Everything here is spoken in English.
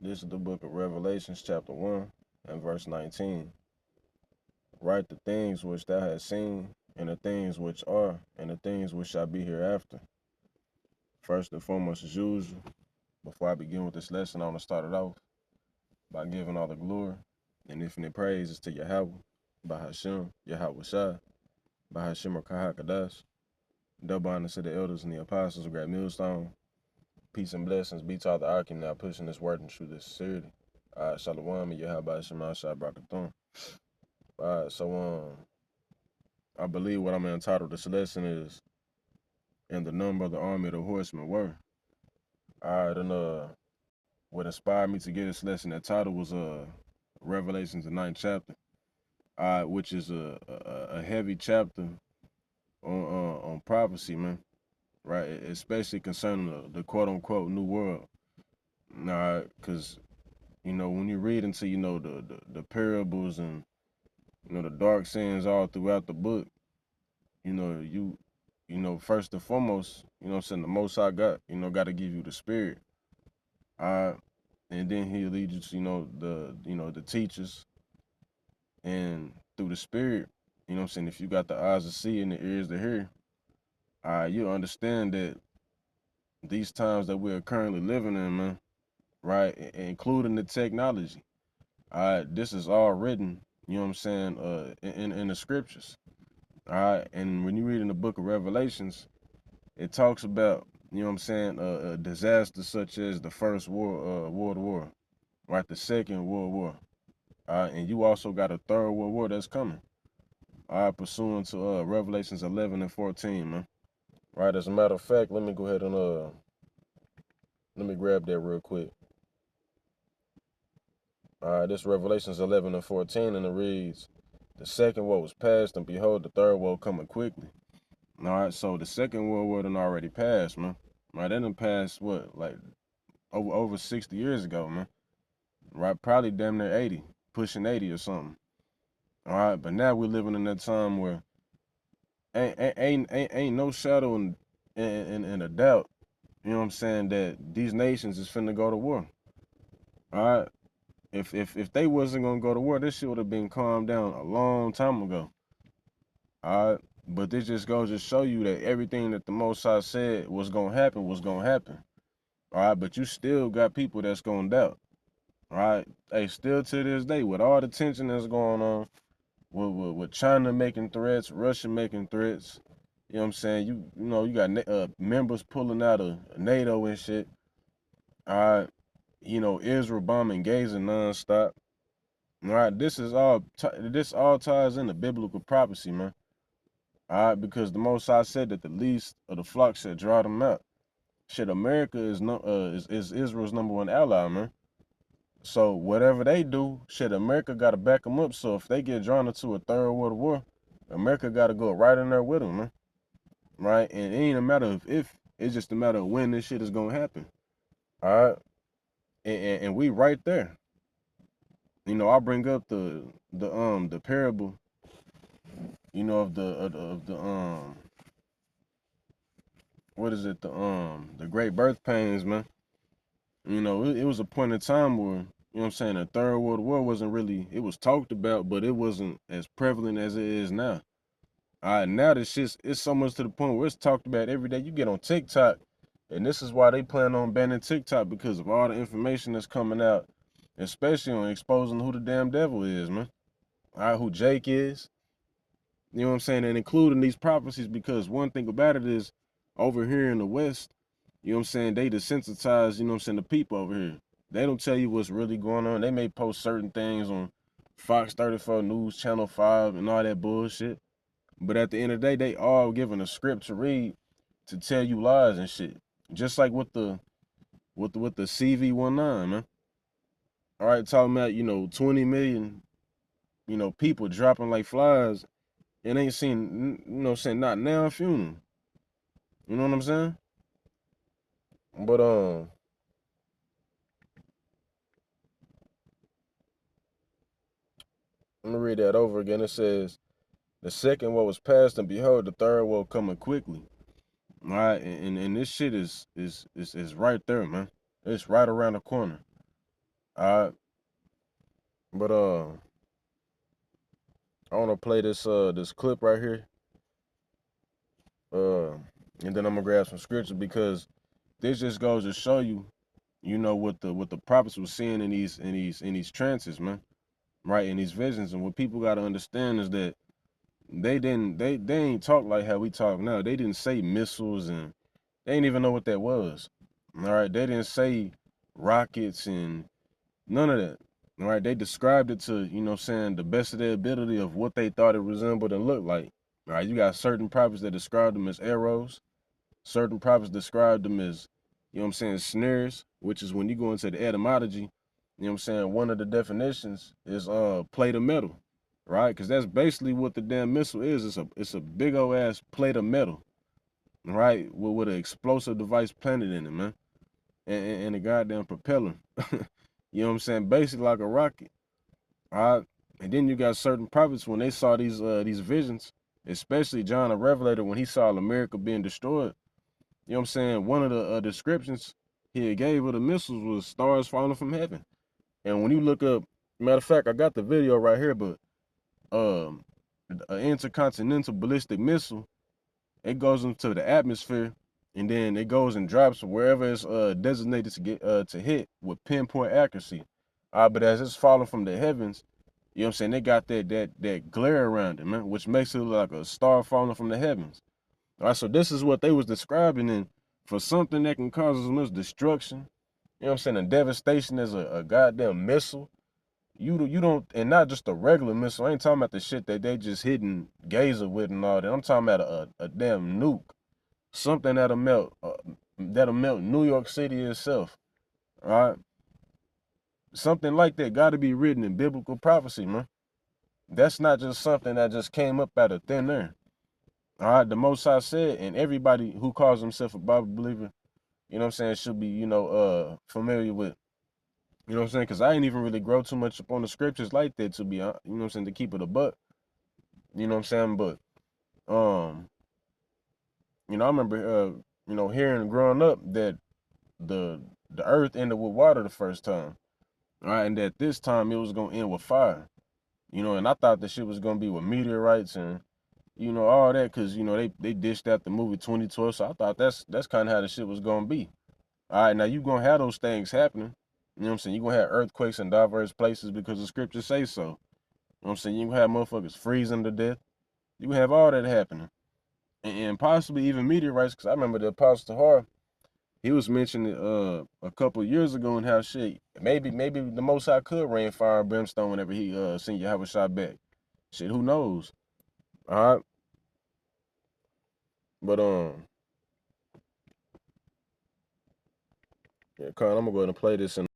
This is the book of Revelations, chapter 1, and verse 19. Write the things which thou hast seen, and the things which are, and the things which shall be hereafter. First and foremost, as usual, before I begin with this lesson, I want to start it off by giving all the glory and infinite praises to Yahweh, Bahashem, Yahweh Shai, Bahashem Rakahakadash. Double honor to the elders and the apostles of Great Millstone. Peace and blessings be to all the Arkim now pushing this word into this sincerity. Shalom and Yahweh Shema Shai Brakathon. So I believe what I'm entitled this lesson is "And the number of the army of the horsemen were." Alright, and what inspired me to get this lesson, that title was Revelations the 9th chapter. Which is a heavy chapter on prophecy, man. Right? Especially concerning the quote unquote new world. Because when you read into the parables and the dark sayings all throughout the book, first and foremost, I'm saying, the Most High got to give you the spirit. And then he'll lead you to, the teachers. And through the spirit, I'm saying, if you got the eyes to see and the ears to hear, you understand that these times that we're currently living in, man, right, including the technology, this is all written, in the scriptures. And when you read in the book of Revelations, it talks about, disasters such as the First World War, right, the Second World War, and you also got a Third World War that's coming, pursuant to Revelations 11 and 14, man. Right, as a matter of fact, let me go ahead and let me grab that real quick. This Revelations 11 and 14, and it reads, "The second war was past, and behold, the third war coming quickly." All right, so the Second World War done already passed, man. Right, that done passed, what, like over 60 years ago, man. Right, probably damn near 80, pushing 80 or something. All right, but now we're living in that time where ain't no shadow in a doubt, that these nations is finna go to war. All right, if they wasn't gonna go to war, this shit would have been calmed down a long time ago. All right, but this just goes to show you that everything that the Most High said was gonna happen was gonna happen. All right, but you still got people that's gonna doubt. All right, hey, still to this day, with all the tension that's going on, with China making threats, Russia making threats, you know what I'm saying? You got members pulling out of NATO and shit. All right, Israel bombing Gaza nonstop. All right, this all ties into biblical prophecy, man. All right, because the Most High said that the least of the flock should draw them out. Shit, America is no is Israel's number one ally, man. So whatever they do, shit, America got to back them up. So if they get drawn into a third world war, America got to go right in there with them, man. Right, and it ain't a matter of if, it's just a matter of when this shit is gonna happen. All right, and we right there. I bring up the parable, of the what is it, the great birth pains, man. It was a point in time where, the Third World War wasn't really, it was talked about, but it wasn't as prevalent as it is now. All right, now this shit's, it's so much to the point where it's talked about every day. You get on TikTok, and this is why they plan on banning TikTok, because of all the information that's coming out, especially on exposing who the damn devil is, man. All right, who Jake is. You know what I'm saying? And including these prophecies, because one thing about it is, over here in the West, they desensitize, the people over here. They don't tell you what's really going on. They may post certain things on Fox 34 News, Channel 5, and all that bullshit. But at the end of the day, they all given a script to read to tell you lies and shit. Just like with the CV-19, man. All right, talking about, 20 million, people dropping like flies. It ain't seen, not now funeral. You know what I'm saying? But let me read that over again. It says, "The second woe was past, and behold, the third woe coming quickly." All right, and this shit is right there, man. It's right around the corner. All right, but I want to play this clip right here, uh, and then I'm gonna grab some scripture because this just goes to show you, what the prophets were seeing in these trances, man, right, in these visions. And what people got to understand is that they ain't talk like how we talk now. They didn't say missiles, and they didn't even know what that was. All right, they didn't say rockets and none of that. All right, they described it to, saying, the best of their ability of what they thought it resembled and looked like. All right, you got certain prophets that described them as arrows. Certain prophets described them as, snares, which is when you go into the etymology, one of the definitions is plate of metal, right? Because that's basically what the damn missile is. It's a big old ass plate of metal, right? With an explosive device planted in it, man. And a goddamn propeller. Basically like a rocket. All right. And then you got certain prophets when they saw these visions, especially John the Revelator when he saw America being destroyed. One of the descriptions he gave of the missiles was stars falling from heaven. And when you look up, matter of fact, I got the video right here, but um, an intercontinental ballistic missile, it goes into the atmosphere, and then it goes and drops wherever it's designated to get to hit with pinpoint accuracy. But as it's falling from the heavens, they got that glare around it, man, which makes it look like a star falling from the heavens. All right, so this is what they was describing, and for something that can cause as much destruction, and devastation as a goddamn missile. You don't, and not just a regular missile. I ain't talking about the shit that they just hitting Gaza with and all that. I'm talking about a damn nuke, something that'll melt New York City itself. All right, something like that got to be written in biblical prophecy, man. That's not just something that just came up out of thin air. All right, the Most High said, and everybody who calls himself a Bible believer, should be, familiar with, because I ain't even really grow too much up on the scriptures like that, to be honest, to keep it a buck, but, um, I remember, hearing growing up that the the earth ended with water the first time, all right, and that this time it was gonna end with fire, and I thought the shit was gonna be with meteorites and, all that, because, they dished out the movie 2012, so I thought that's kind of how the shit was gonna be. All right, now you gonna have those things happening. You know what I'm saying? You gonna have earthquakes in diverse places because the scriptures say so. You know what I'm saying? You gonna have motherfuckers freezing to death. You gonna have all that happening. And possibly even meteorites, because I remember the Apostle Har, he was mentioning a couple years ago and how shit, maybe the Most High could rain fire and brimstone whenever he send Yahweh shot back. Shit, who knows? All right. But yeah, Carl, I'm gonna go ahead and play this and